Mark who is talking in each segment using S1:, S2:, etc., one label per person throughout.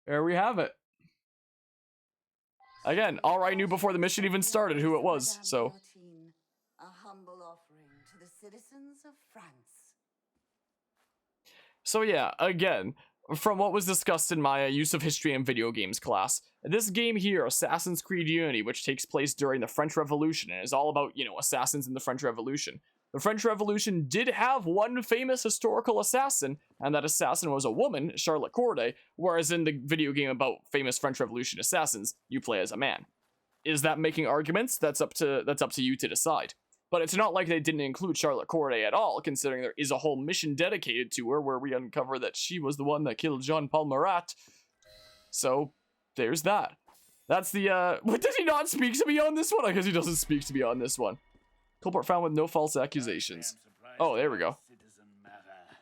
S1: there we have it. Again, alright, knew before the mission even started who it was, so.
S2: A humble offering to the citizens of France.
S1: So yeah, again, from what was discussed in my use of history and video games class, this game here, Assassin's Creed Unity, which takes place during the French Revolution and is all about, assassins in the French Revolution. The French Revolution did have one famous historical assassin, and that assassin was a woman, Charlotte Corday, whereas in the video game about famous French Revolution assassins, you play as a man. Is that making arguments? That's up to you to decide. But it's not like they didn't include Charlotte Corday at all, considering there is a whole mission dedicated to her where we uncover that she was the one that killed Jean-Paul Marat. So, there's that. That's the, what, does he not speak to me on this one? I guess he doesn't speak to me on this one. Culprit found with no false accusations. Oh, there we go.
S3: Citizen Mardar.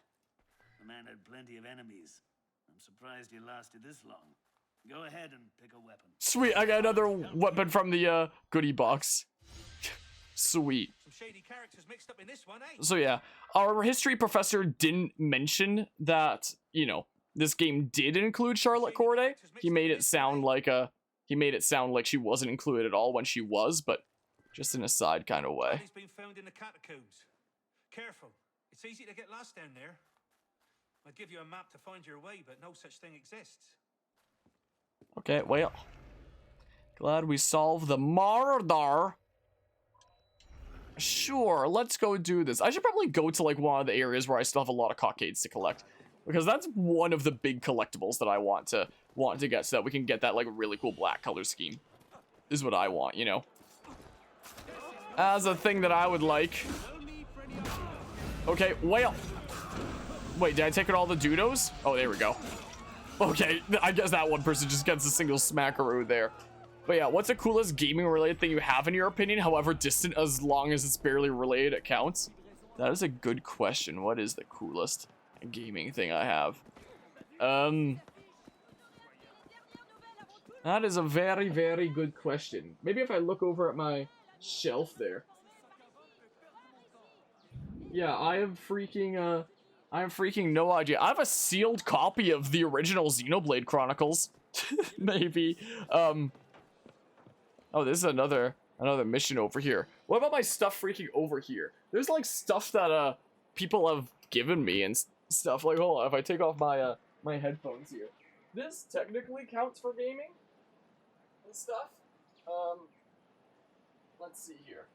S3: The man had plenty of enemies. I'm surprised he lasted this long. Go ahead and pick a weapon.
S1: Sweet, I got another weapon from the goodie box. Sweet.
S4: Some shady characters mixed up in this one, eh?
S1: So yeah, our history professor didn't mention that, this game did include Charlotte Corday. He made it sound like she wasn't included at all when she was, but just in a side kind of way.
S4: He's been found in the catacombs. Careful. It's easy to get lost down there. I'd give you a map to find your way, but no such thing exists.
S1: Okay, well. Glad we solved the Mardar. Sure, let's go do this. I should probably go to like one of the areas where I still have a lot of cockades to collect, because that's one of the big collectibles that I want to get, so that we can get that like really cool black color scheme. Is what I want, as a thing that I would like. Okay, well. Wait, did I take out all the doodles? Oh, there we go. Okay, I guess that one person just gets a single smackaroo there. But yeah, what's the coolest gaming related thing you have in your opinion? However distant, as long as it's barely related, it counts. That is a good question. What is the coolest gaming thing I have? That is a very, very good question. Maybe if I look over at my shelf there. Yeah, I have freaking no idea. I have a sealed copy of the original Xenoblade Chronicles. Maybe. Oh, this is another mission over here. What about my stuff freaking over here? There's like stuff that people have given me and stuff. Like, hold on, if I take off my my headphones here. This technically counts for gaming and stuff. Let's see here.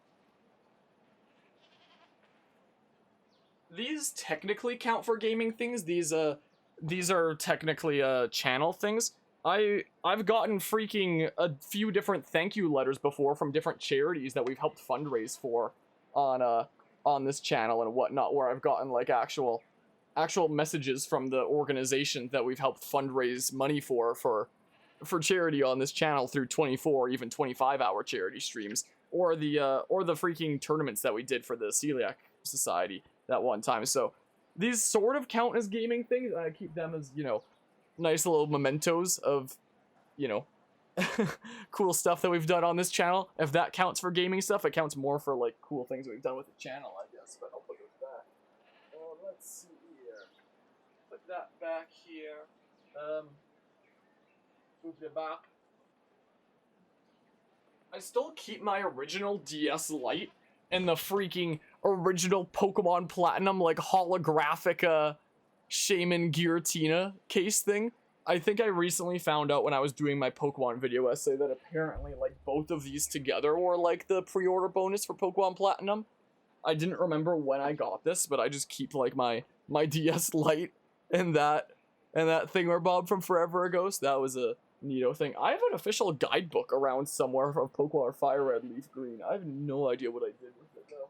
S1: These technically count for gaming things. These are technically channel things. I've gotten freaking a few different thank you letters before from different charities that we've helped fundraise for on this channel and whatnot, where I've gotten like actual messages from the organizations that we've helped fundraise money for charity on this channel through 24, even 25-hour charity streams, or the freaking tournaments that we did for the Celiac Society that one time. So these sort of count as gaming things. I keep them as, nice little mementos of, cool stuff that we've done on this channel. If that counts for gaming stuff, it counts more for like cool things we've done with the channel, I guess. But I'll put it back. Let's see here. Put that back here. Move it back. I still keep my original DS Lite and the freaking original Pokemon Platinum, like holographic Shaman Giratina case thing. I think I recently found out when I was doing my Pokemon video essay that apparently like both of these together were like the pre-order bonus for Pokemon Platinum. I didn't remember when I got this, but I just keep like my DS Lite and that thing where Bob from forever ago. So that was a neato thing. I have an official guidebook around somewhere of Pokemon Fire Red, Leaf Green. I have no idea what I did with it though.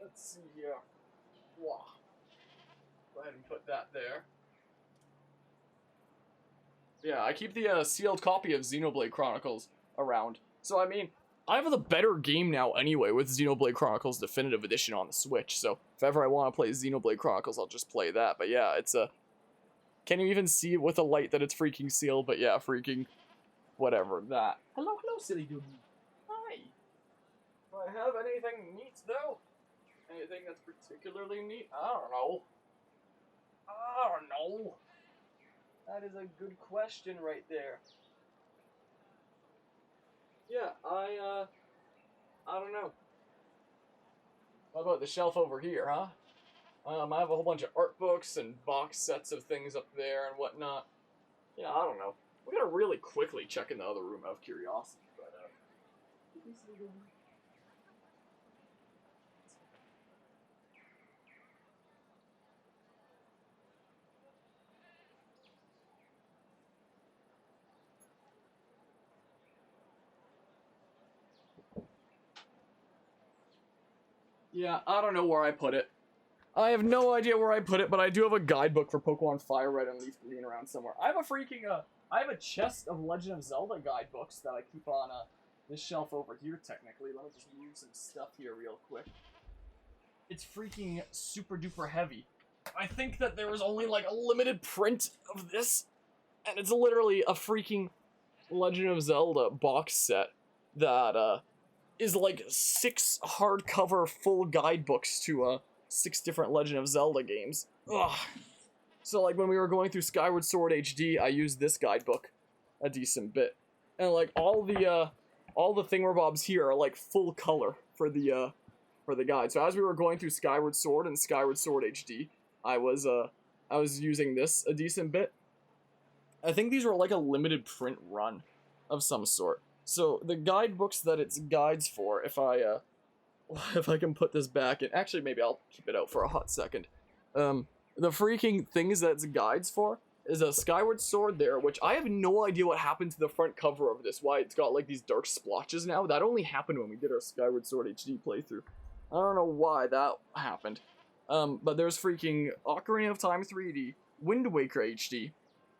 S1: Let's see here. Go ahead and put that there. Yeah, I keep the sealed copy of Xenoblade Chronicles around. So, I mean, I have the better game now anyway with Xenoblade Chronicles Definitive Edition on the Switch. So, if ever I want to play Xenoblade Chronicles, I'll just play that. But yeah, it's a... Can you even see with a light that it's freaking sealed? But yeah, freaking... Whatever, that. Hello, silly dude. Hi. Do I have anything neat, though? Anything that's particularly neat? I don't know. That is a good question right there. Yeah, I don't know. What about the shelf over here, huh? I have a whole bunch of art books and box sets of things up there and whatnot. Yeah, I don't know. We gotta really quickly check in the other room out of curiosity, but, yeah, I don't know where I put it. I have no idea where I put it, but I do have a guidebook for Pokemon Fire Red and Leaf Green around somewhere. I have a chest of Legend of Zelda guidebooks that I keep on, this shelf over here, technically. Let me just move some stuff here real quick. It's freaking super duper heavy. I think that there was only, like, a limited print of this, and it's literally a freaking Legend of Zelda box set that, is like 6 hardcover full guidebooks to, 6 different Legend of Zelda games. Ugh. So, like, when we were going through Skyward Sword HD, I used this guidebook a decent bit. And, like, all the thingamabobs here are, like, full color for the guide. So as we were going through Skyward Sword and Skyward Sword HD, I was using this a decent bit. I think these were, like, a limited print run of some sort. So, the guidebooks that it's guides for, if I can put this back in, actually maybe I'll keep it out for a hot second. The freaking things that it's guides for is a Skyward Sword there, which I have no idea what happened to the front cover of this, why it's got like these dark splotches now. That only happened when we did our Skyward Sword HD playthrough. I don't know why that happened. But there's freaking Ocarina of Time 3D, Wind Waker HD,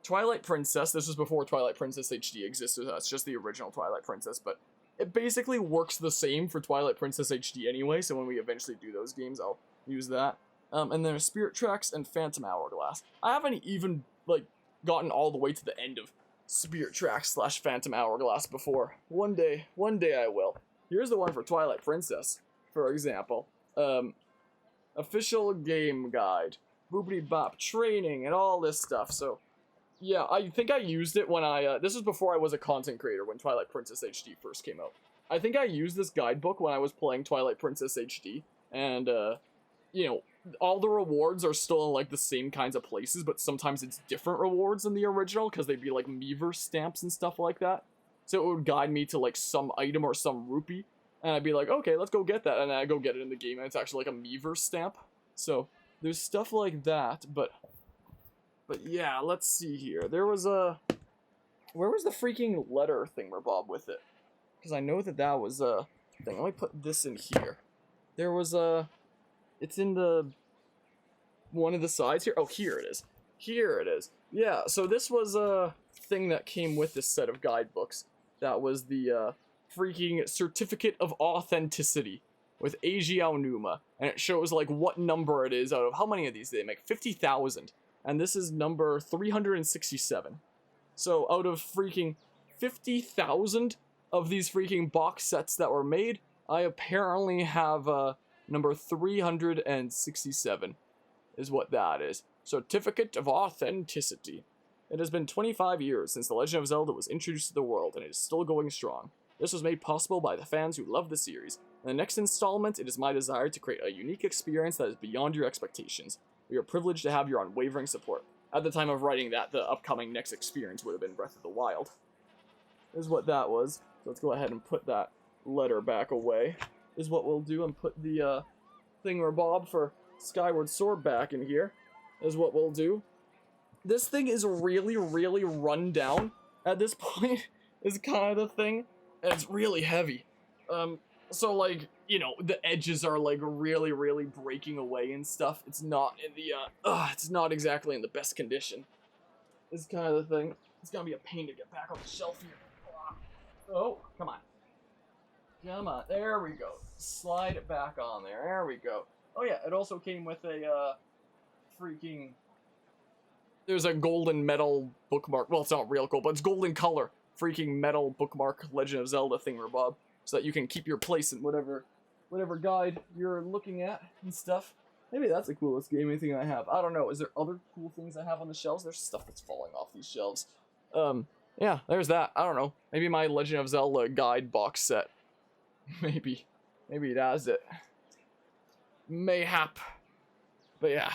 S1: Twilight Princess. This was before Twilight Princess HD existed, that's just the original Twilight Princess, but it basically works the same for Twilight Princess HD anyway, so when we eventually do those games, I'll use that. And there's Spirit Tracks and Phantom Hourglass. I haven't even, like, gotten all the way to the end of Spirit Tracks / Phantom Hourglass before. One day I will. Here's the one for Twilight Princess, for example. Official game guide, boopity bop, training, and all this stuff, so... Yeah, I think I used it when this was before I was a content creator, when Twilight Princess HD first came out. I think I used this guidebook when I was playing Twilight Princess HD, and, you know, all the rewards are still in, like, the same kinds of places, but sometimes it's different rewards than the original, because they'd be, like, Miiverse stamps and stuff like that. So it would guide me to, like, some item or some rupee, and I'd be like, okay, let's go get that, and then I go get it in the game, and it's actually, like, a Miiverse stamp. So, there's stuff like that, but yeah, let's see here. There was where was the freaking letter thingamabob with it? Because I know that was a thing. Let me put this in here. There was it's in the one of the sides here. Oh, here it is. Here it is. Yeah, so this was a thing that came with this set of guidebooks. That was the freaking Certificate of Authenticity with Eiji Aonuma, and it shows like what number it is out of how many of these did they make? 50,000. And this is number 367. So out of freaking 50,000 of these freaking box sets that were made, I apparently have number 367 is what that is. Certificate of Authenticity. It has been 25 years since The Legend of Zelda was introduced to the world, and it is still going strong. This was made possible by the fans who love the series. In the next installment, it is my desire to create a unique experience that is beyond your expectations. We are privileged to have your unwavering support. At the time of writing that, the upcoming next experience would have been Breath of the Wild. Is what that was. So let's go ahead and put that letter back away. Is what we'll do, and put the thingamabob for Skyward Sword back in here. Is what we'll do. This thing is really, really run down at this point, is kind of the thing. And it's really heavy. So, like, you know, the edges are, like, really, really breaking away and stuff. It's not in the, it's not exactly in the best condition. It's kind of the thing. It's gonna be a pain to get back on the shelf here. Oh, come on. Come on. There we go. Slide it back on there. There we go. Oh, yeah, it also came with a, freaking... There's a golden metal bookmark. Well, it's not real gold, but it's golden color. Freaking metal bookmark Legend of Zelda thingamabob. So that you can keep your place in whatever guide you're looking at and stuff. Maybe that's the coolest gaming thing I have. I don't know. Is there other cool things I have on the shelves? There's stuff that's falling off these shelves. Yeah, there's that. I don't know. Maybe my Legend of Zelda guide box set. Maybe that's it. Mayhap. But yeah,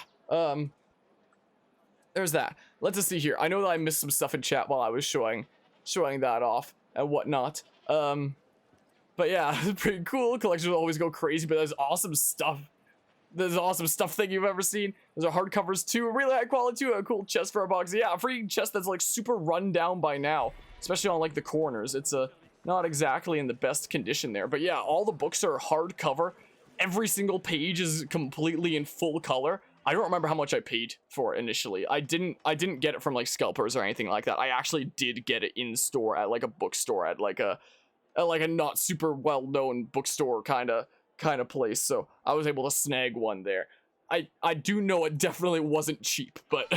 S1: there's that. Let's just see here. I know that I missed some stuff in chat while I was showing that off and whatnot. But yeah, it's pretty cool. Collections always go crazy, but there's awesome stuff. There's an awesome stuff thing you've ever seen. Those are hardcovers too, really high quality too. A cool chest for a box. Yeah, a freaking chest that's like super run down by now, especially on like the corners. It's not exactly in the best condition there, but yeah, all the books are hardcover. Every single page is completely in full color. I don't remember how much I paid for it initially. I didn't get it from like scalpers or anything like that. I actually did get it in store at like a bookstore at like a not super well known bookstore kind of place, so I was able to snag one there. I do know it definitely wasn't cheap, but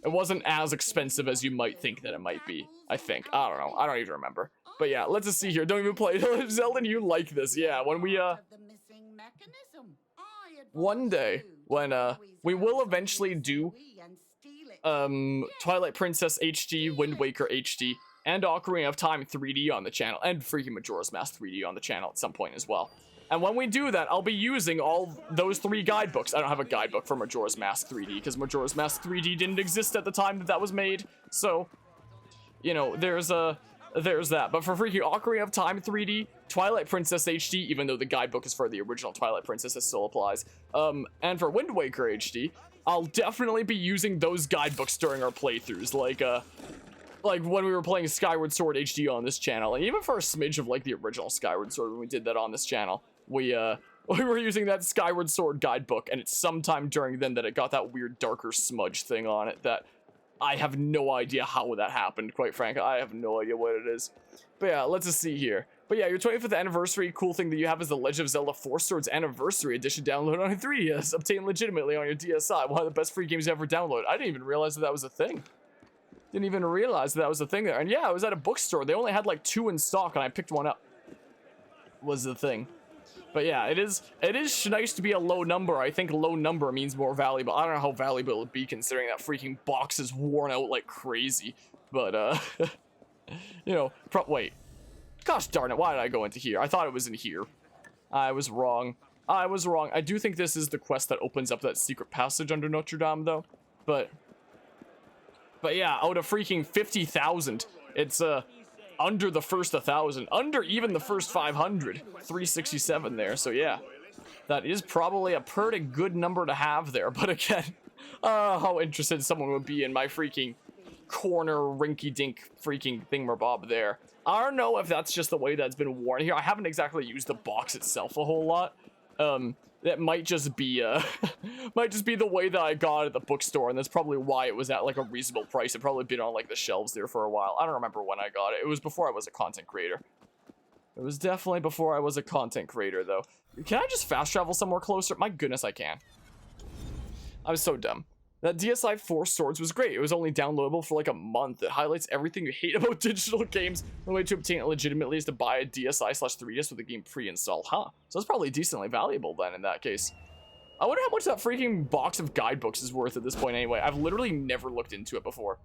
S1: it wasn't as expensive as you might think that it might be. I think. I don't know. I don't even remember. But yeah, let's just see here. Don't even play Zelda, you like this. Yeah, when we one day when we will eventually do Twilight Princess HD, Wind Waker HD, and Ocarina of Time 3D on the channel, and freaking Majora's Mask 3D on the channel at some point as well. And when we do that, I'll be using all those 3 guidebooks. I don't have a guidebook for Majora's Mask 3D, because Majora's Mask 3D didn't exist at the time that was made. So, you know, there's that. But for freaking Ocarina of Time 3D, Twilight Princess HD, even though the guidebook is for the original Twilight Princess, it still applies. And for Wind Waker HD, I'll definitely be using those guidebooks during our playthroughs, like when we were playing Skyward Sword HD on this channel, and even for a smidge of like the original Skyward Sword when we did that on this channel, we were using that Skyward Sword guidebook, and it's sometime during then that it got that weird darker smudge thing on it that I have no idea how that happened, quite frankly. I have no idea what it is. But yeah, let's just see here. But yeah, your 25th anniversary, cool thing that you have is the Legend of Zelda 4 Swords Anniversary Edition download on your 3DS, obtained legitimately on your DSi. One of the best free games you ever downloaded. I didn't even realize that was a thing. Didn't even realize that was a thing there. And yeah, I was at a bookstore. They only had like 2 in stock, and I picked one up. Was the thing. But yeah, it is nice to be a low number. I think low number means more valuable. I don't know how valuable it would be considering that freaking box is worn out like crazy. But, you know, wait. Gosh darn it, why did I go into here? I thought it was in here. I was wrong. I do think this is the quest that opens up that secret passage under Notre Dame, though. But yeah, out of freaking 50,000, it's, under the first 1,000, under even the first 500, 367 there, so yeah. That is probably a pretty good number to have there, but again, how interested someone would be in my freaking corner rinky-dink freaking thingamabob there. I don't know if that's just the way that's been worn here. I haven't exactly used the box itself a whole lot. That might just be the way that I got it at the bookstore, and that's probably why it was at like a reasonable price. It probably been on like the shelves there for a while. I don't remember when I got it. It was before I was a content creator. It was definitely before I was a content creator, though. Can I just fast travel somewhere closer? My goodness, I can. I was so dumb. That DSi 4 Swords was great. It was only downloadable for like a month. It highlights everything you hate about digital games. The way to obtain it legitimately is to buy a DSi/3DS with the game pre-installed. Huh. So it's probably decently valuable then in that case. I wonder how much that freaking box of guidebooks is worth at this point anyway. I've literally never looked into it before.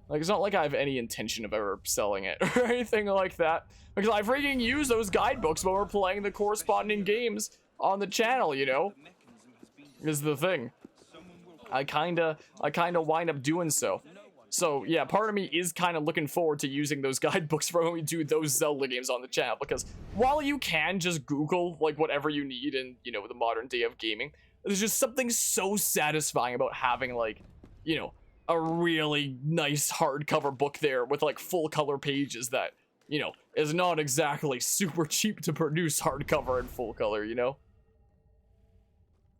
S1: Like, it's not like I have any intention of ever selling it or anything like that. Because I freaking use those guidebooks when we're playing the corresponding games on the channel, you know? Is the thing. I kinda wind up doing so. So yeah, part of me is kind of looking forward to using those guidebooks for when we do those Zelda games on the channel, because while you can just Google like whatever you need in, you know, the modern day of gaming, there's just something so satisfying about having like, you know, a really nice hardcover book there with like full color pages that, you know, is not exactly super cheap to produce hardcover in full color, you know?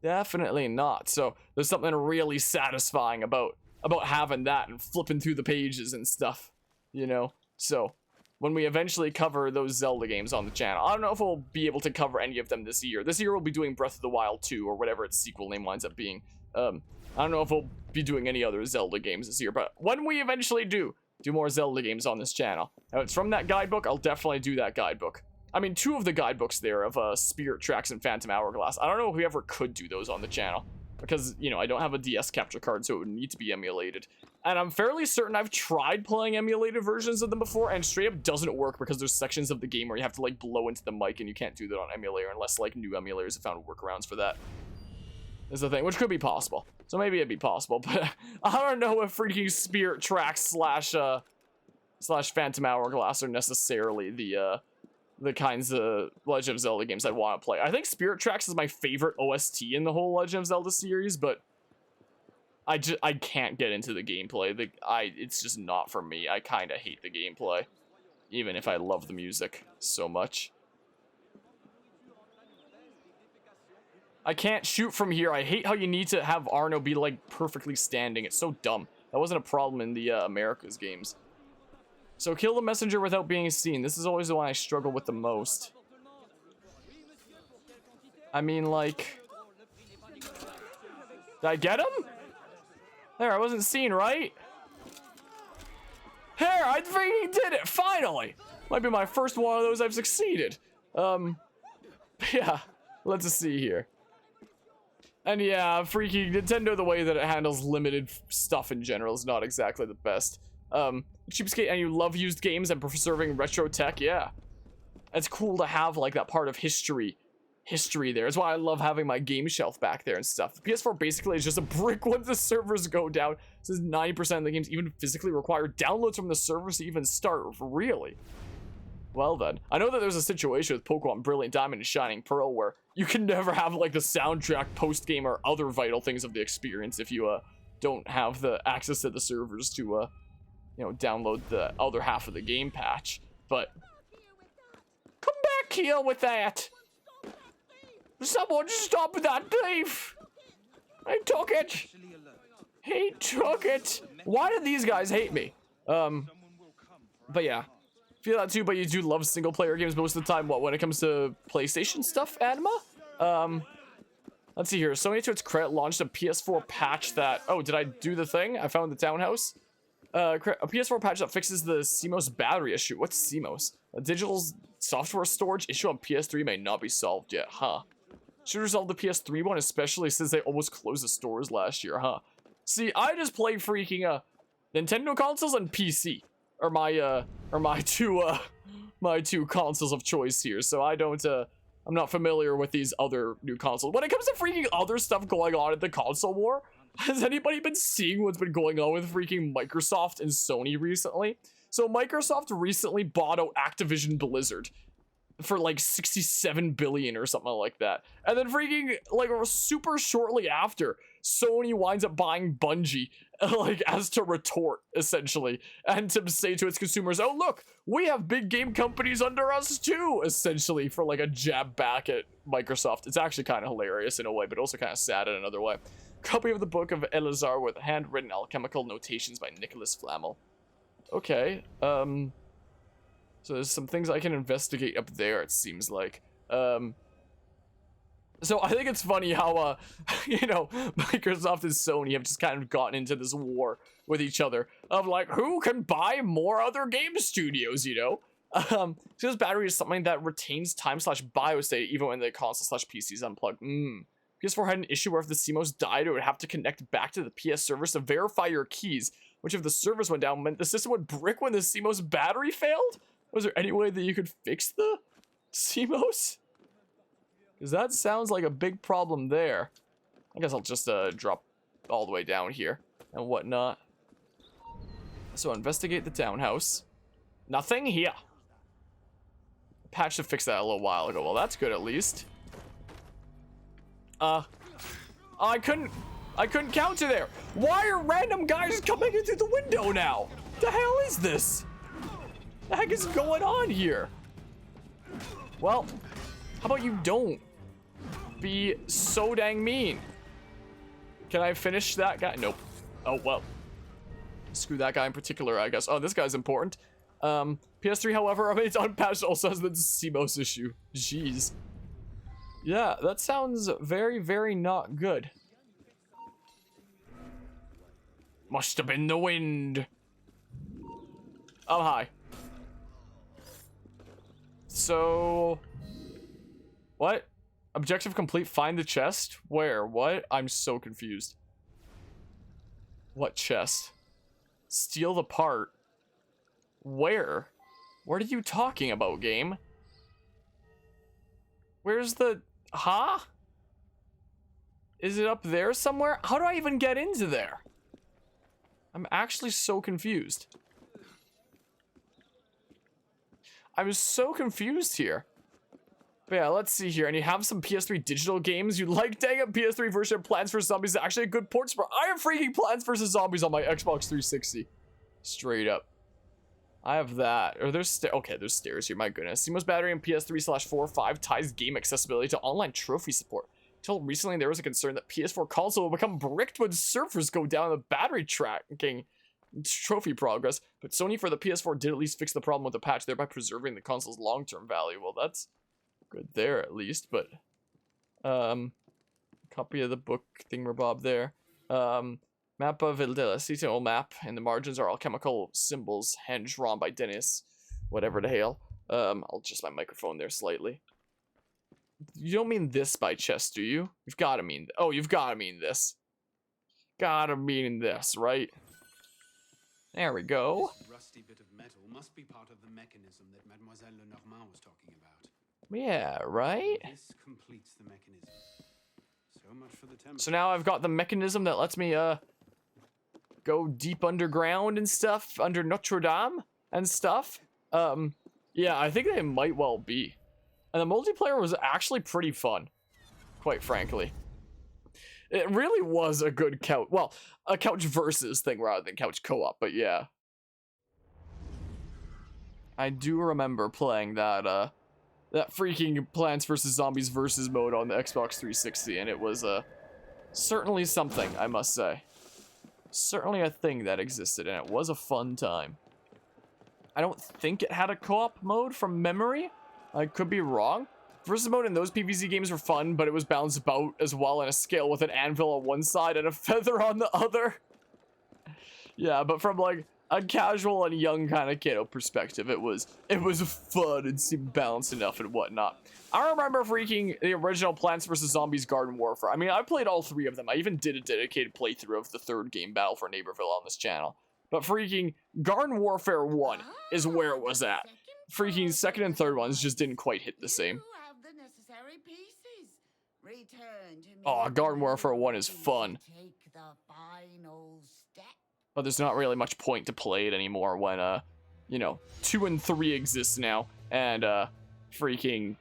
S1: Definitely not. So there's something really satisfying about having that and flipping through the pages and stuff, you know? So when we eventually cover those Zelda games on the channel, I don't know if we'll be able to cover any of them this year. This year we'll be doing Breath of the Wild 2 or whatever its sequel name winds up being. I don't know if we'll be doing any other Zelda games this year, but when we eventually do more Zelda games on this channel, if it's from that guidebook, I'll definitely do that guidebook. I mean, 2 of the guidebooks there of Spirit Tracks and Phantom Hourglass. I don't know if we ever could do those on the channel because, you know, I don't have a DS capture card, so it would need to be emulated. And I'm fairly certain I've tried playing emulated versions of them before, and straight up doesn't work because there's sections of the game where you have to, like, blow into the mic, and you can't do that on emulator unless, like, new emulators have found workarounds for that. Is the thing, which could be possible. So maybe it'd be possible, but I don't know if freaking Spirit Tracks slash Phantom Hourglass are necessarily the kinds of Legend of Zelda games I want to play. I think Spirit Tracks is my favorite OST in the whole Legend of Zelda series, but I can't get into the gameplay. It's just not for me. I kind of hate the gameplay, even if I love the music so much. I can't shoot from here. I hate how you need to have Arno be, like, perfectly standing. It's so dumb. That wasn't a problem in the Americas games. So kill the messenger without being seen. This is always the one I struggle with the most. I mean, like... Did I get him? There, I wasn't seen, right? There, I freaking did it! Finally! Might be my first one of those I've succeeded. Yeah. Let's see here. And yeah, freaking Nintendo, the way that it handles limited stuff in general is not exactly the best. Cheapskate, and you love used games and preserving retro tech, yeah. It's cool to have, like, that part of history there. That's why I love having my game shelf back there and stuff. The PS4 basically is just a brick once the servers go down. Since 90% of the games even physically require downloads from the servers to even start, really. Well then, I know that there's a situation with Pokemon Brilliant Diamond and Shining Pearl where you can never have, like, the soundtrack, post-game, or other vital things of the experience if you, don't have the access to the servers to, you know, download the other half of the game patch. But, come back here with that! Someone stop that thief! He took it! He took it! Why do these guys hate me? But yeah. Feel that too, but you do love single player games most of the time. What, when it comes to PlayStation stuff, Anima? Let's see here. Sony, to its credit, launched a PS4 patch that... Oh, did I do the thing? I found the townhouse. A PS4 patch that fixes the CMOS battery issue. What's CMOS? A digital software storage issue on PS3 may not be solved yet, huh? Should resolve the PS3 one, especially since they almost closed the stores last year, huh? See, I just play freaking, Nintendo consoles and PC. Are my two consoles of choice here, so I don't, I'm not familiar with these other new consoles. When it comes to freaking other stuff going on in the console war, has anybody been seeing what's been going on with freaking Microsoft and Sony recently? So Microsoft recently bought out Activision Blizzard for like 67 billion or something like that. And then freaking, like, super shortly after, Sony winds up buying Bungie, like, as to retort, essentially, and to say to its consumers, oh, look, we have big game companies under us too, essentially, for like a jab back at Microsoft. It's actually kind of hilarious in a way, but also kind of sad in another way. Copy of the Book of Elazar with handwritten alchemical notations by Nicholas Flamel. Okay, so there's some things I can investigate up there, it seems like. So I think it's funny how, you know, Microsoft and Sony have just kind of gotten into this war with each other of, like, who can buy more other game studios, you know? So this battery is something that retains time/biostate even when the console/PC is unplugged. PS4 had an issue where if the CMOS died, it would have to connect back to the PS servers to verify your keys, which if the service went down meant the system would brick when the CMOS battery failed? Was there any way that you could fix the CMOS? Because that sounds like a big problem there. I guess I'll just drop all the way down here and whatnot. So investigate the townhouse. Nothing here. Patch to fix that a little while ago. Well, that's good at least. I couldn't counter there. Why are random guys coming in through the window now? The hell is this? The heck is going on here? Well, how about you don't be so dang mean? Can I finish that guy? Nope. Oh, well. Screw that guy in particular, I guess. Oh, this guy's important. PS3, however, I mean, it's unpatched, also has the CMOS issue. Jeez. Yeah, that sounds very, very not good. Must have been the wind. Oh, hi. So... What? Objective complete, find the chest? Where? What? I'm so confused. What chest? Steal the part. Where? What are you talking about, game? Where's the... Huh? Is it up there somewhere? How do I even get into there? I'm actually so confused. I'm so confused here. But yeah, let's see here. And you have some PS3 digital games you like. Dang it, PS3 version of Plants vs. Zombies is actually a good port spot. I have freaking Plants vs. Zombies on my Xbox 360. Straight up. I have that. Or there's okay, there's stairs here, my goodness. CMOS battery in PS3/4.5 ties game accessibility to online trophy support. Until recently, there was a concern that PS4 console will become bricked when servers go down the battery tracking trophy progress. But Sony for the PS4 did at least fix the problem with the patch, thereby preserving the console's long-term value. Well, that's good there at least, but copy of the book thingamabob there. Map of Ildela, CTO map, and the margins are all chemical symbols, hand drawn by Dennis, whatever the hell. I'll adjust my microphone there slightly. You don't mean this by chest, do you? You've got to mean, oh, you've got to mean this. Gotta mean this, right? There we go.
S5: This rusty bit of metal must be part of the mechanism that Mademoiselle Lenormand was talking about.
S1: Yeah, right?
S5: This completes the mechanism. So much for the temple.
S1: So now I've got the mechanism that lets me go deep underground and stuff, under Notre Dame and stuff. Yeah, I think they might well be. And the multiplayer was actually pretty fun, quite frankly. It really was a good couch, well, a couch versus thing rather than couch co-op, but yeah. I do remember playing that, that freaking Plants vs. Zombies versus mode on the Xbox 360, and it was, certainly something, I must say. Certainly a thing that existed, and it was a fun time. I don't think it had a co-op mode from memory. I could be wrong. Versus mode in those PvZ games were fun, but it was balanced about as well in a scale with an anvil on one side and a feather on the other. Yeah, but from like a casual and young kind of kiddo perspective, it was fun and seemed balanced enough and whatnot. I remember freaking the original Plants vs. Zombies Garden Warfare. I mean, I played all three of them. I even did a dedicated playthrough of the third game, Battle for Neighborville, on this channel. But freaking Garden Warfare 1 is where it was at. Freaking second and third ones just didn't quite hit the same. Oh, Garden Warfare 1 is fun. But there's not really much point to play it anymore when, you know, 2 and 3 exist now. And, freaking,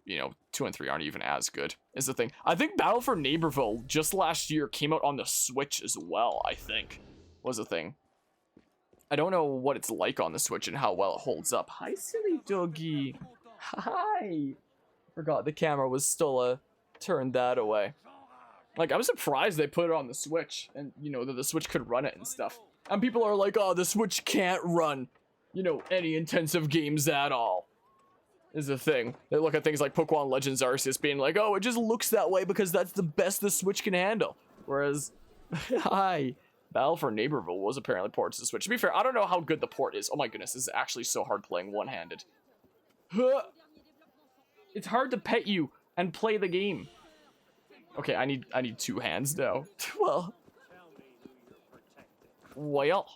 S1: you know, 2 and 3 aren't even as good, is the thing. I think Battle for Neighborville just last year came out on the Switch as well, I think, was the thing. I don't know what it's like on the Switch and how well it holds up. Hi, silly doggy. Hi. Forgot the camera was still, turned that away. Like, I was surprised they put it on the Switch, and, you know, that the Switch could run it and stuff. And people are like, oh, the Switch can't run, you know, any intensive games at all, is the thing. They look at things like Pokemon Legends Arceus being like, oh, it just looks that way because that's the best the Switch can handle. Whereas, hi, Battle for Neighborville was apparently ported to the Switch. To be fair, I don't know how good the port is. Oh my goodness, this is actually so hard playing one-handed. It's hard to pet you and play the game. Okay, I need 2 hands now. Well.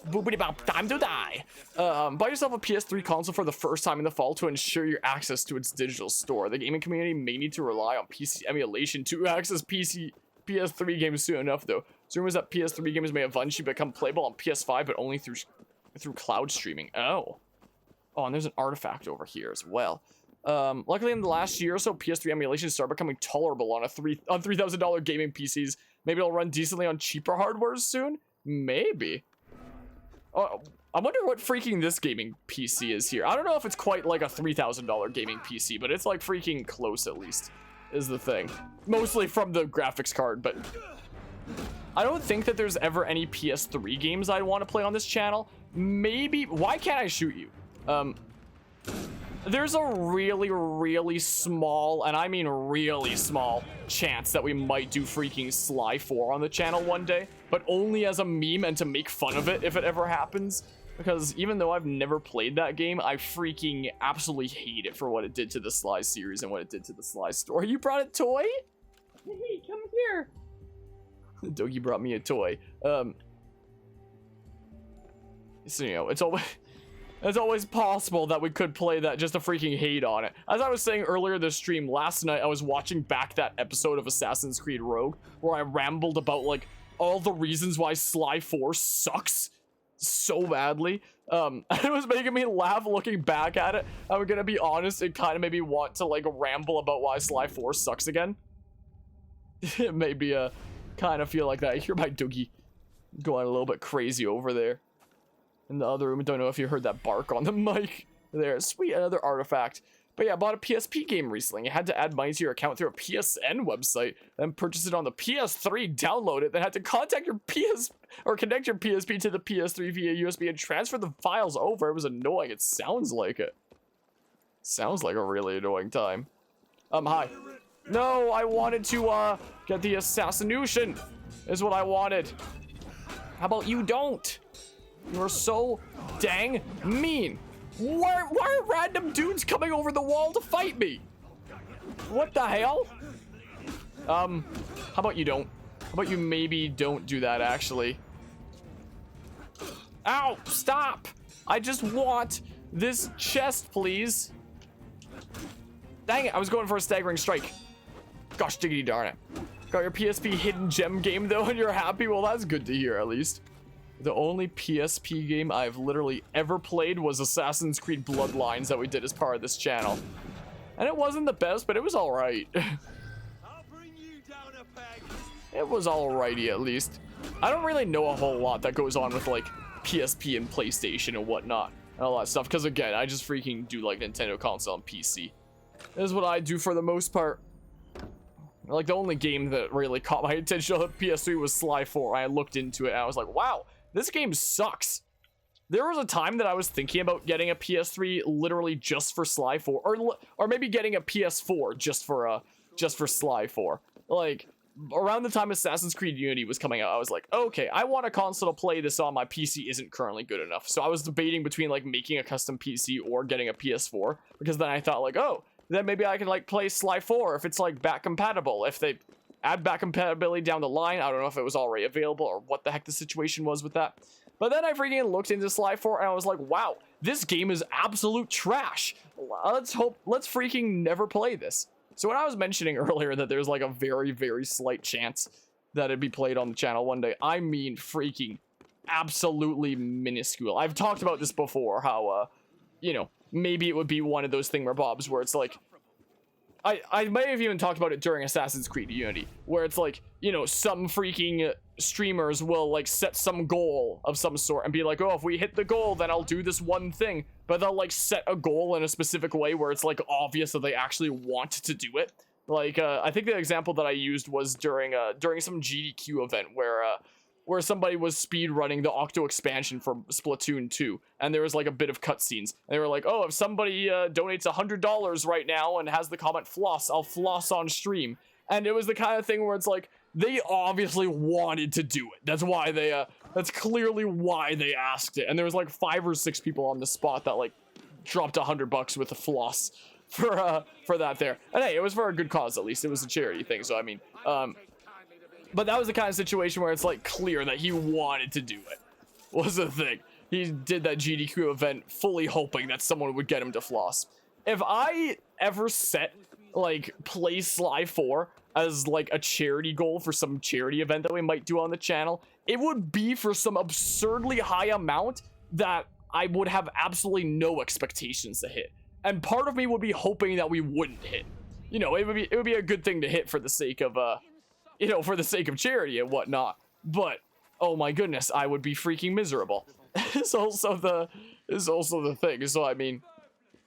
S1: Boopity bop, time to die. Buy yourself a PS3 console for the first time in the fall to ensure your access to its digital store. The gaming community may need to rely on PC emulation to access PS3 games soon enough, though. Rumors that PS3 games may eventually become playable on PS5, but only through cloud streaming. Oh, and there's an artifact over here as well. Luckily in the last year or so, PS3 emulation started becoming tolerable on $3,000 gaming PCs. Maybe it'll run decently on cheaper hardware soon? Maybe. Oh, I wonder what freaking this gaming PC is here. I don't know if it's quite like a $3,000 gaming PC, but it's like freaking close at least, is the thing. Mostly from the graphics card, but I don't think that there's ever any PS3 games I'd want to play on this channel. Maybe, why can't I shoot you? There's a really, really small, and I mean really small, chance that we might do freaking Sly 4 on the channel one day, but only as a meme and to make fun of it if it ever happens. because even though I've never played that game, I freaking absolutely hate it for what it did to the Sly series and what it did to the Sly story. You brought a toy? Hey, come here. Doggy brought me a toy. So, you know, it's always possible that we could play that just to freaking hate on it. As I was saying earlier this stream, last night I was watching back that episode of Assassin's Creed Rogue where I rambled about, like, all the reasons why Sly 4 sucks so badly. It was making me laugh looking back at it. I'm gonna be honest, it kind of made me want to, like, ramble about why Sly 4 sucks again. It made me, kind of feel like that. I hear my Doogie going a little bit crazy over there in the other room. I don't know if you heard that bark on the mic there. Sweet, another artifact. But yeah, I bought a PSP game recently. You had to add money to your account through a PSN website, then purchase it on the PS3, download it, then had to contact your connect your PSP to the PS3 via USB and transfer the files over. It was annoying. It sounds like it. Sounds like a really annoying time. Hi. No, I wanted to, get the assassination, is what I wanted. How about you don't? You're so dang mean. Why are random dudes coming over the wall to fight me? What the hell? How about you don't? How about you maybe don't do that, actually? Ow, stop! I just want this chest, please. Dang it, I was going for a staggering strike. Gosh diggity darn it. Got your PSP hidden gem game though and you're happy? Well, that's good to hear at least. The only PSP game I've literally ever played was Assassin's Creed Bloodlines that we did as part of this channel. And it wasn't the best, but it was alright. It was alrighty at least. I don't really know a whole lot that goes on with like PSP and PlayStation and whatnot. And all that stuff, because again, I just freaking do like Nintendo console and PC. This is what I do for the most part. Like the only game that really caught my attention on the PS3 was Sly 4. I looked into it and I was like, wow, this game sucks. There was a time that I was thinking about getting a PS3 literally just for Sly 4, or maybe getting a PS4 just for Sly 4. Like around the time Assassin's Creed Unity was coming out, I was like, okay, I want a console to play this on. My PC isn't currently good enough. So I was debating between like making a custom PC or getting a PS4, because then I thought like, oh, then maybe I can like play Sly 4 if it's like back compatible. If they add back compatibility down the line, I don't know if it was already available or what the heck the situation was with that. But then I freaking looked into Sly 4 and I was like, wow, this game is absolute trash. Let's freaking never play this. So when I was mentioning earlier that there's like a very, very slight chance that it'd be played on the channel one day, I mean freaking absolutely minuscule. I've talked about this before, how, you know, maybe it would be one of those thingamabobs where it's like, I may have even talked about it during Assassin's Creed Unity, where it's like, you know, some freaking streamers will like set some goal of some sort and be like, oh, if we hit the goal, then I'll do this one thing. But they'll like set a goal in a specific way where it's like obvious that they actually want to do it. Like, I think the example that I used was during some GDQ event where somebody was speed running the Octo expansion for Splatoon 2, and there was like a bit of cutscenes. They were like, oh, if somebody donates $100 right now and has the comment floss, I'll floss on stream. And it was the kind of thing where it's like, they obviously wanted to do it. That's why they, that's clearly why they asked it. And there was like 5 or 6 people on the spot that like dropped $100 with a floss for that there. And hey, it was for a good cause at least. It was a charity thing, so I mean, but that was the kind of situation where it's like clear that he wanted to do it, was the thing. He did that GDQ event fully hoping that someone would get him to floss. If I ever set like play Sly 4 as like a charity goal for some charity event that we might do on the channel, it would be for some absurdly high amount that I would have absolutely no expectations to hit. And part of me would be hoping that we wouldn't hit. You know, it would be a good thing to hit for the sake of you know, for the sake of charity and whatnot. But oh my goodness, I would be freaking miserable. Is also the thing. So I mean,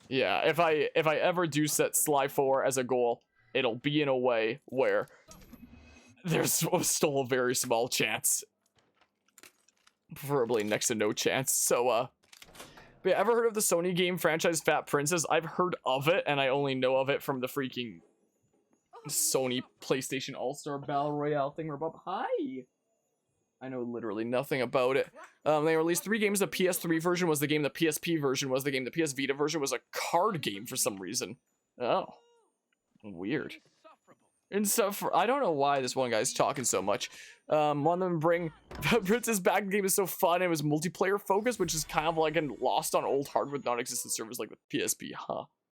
S1: yeah, if I ever do set Sly 4 as a goal, it'll be in a way where there's still a very small chance, preferably next to no chance. So but yeah, ever heard of the Sony game franchise Fat Princess? I've heard of it, and I only know of it from the freaking Sony PlayStation All-Star Battle Royale thing. Hi. I know literally nothing about it. They released 3 games. The PS3 version was the game. The PSP version was the game. The PS Vita version was a card game for some reason. Oh, weird. I don't know why this one guy's talking so much. One of them bring Princess Back game is so fun. It was multiplayer focused, which is kind of like a lost on old hardware, non-existent servers like the PSP, huh?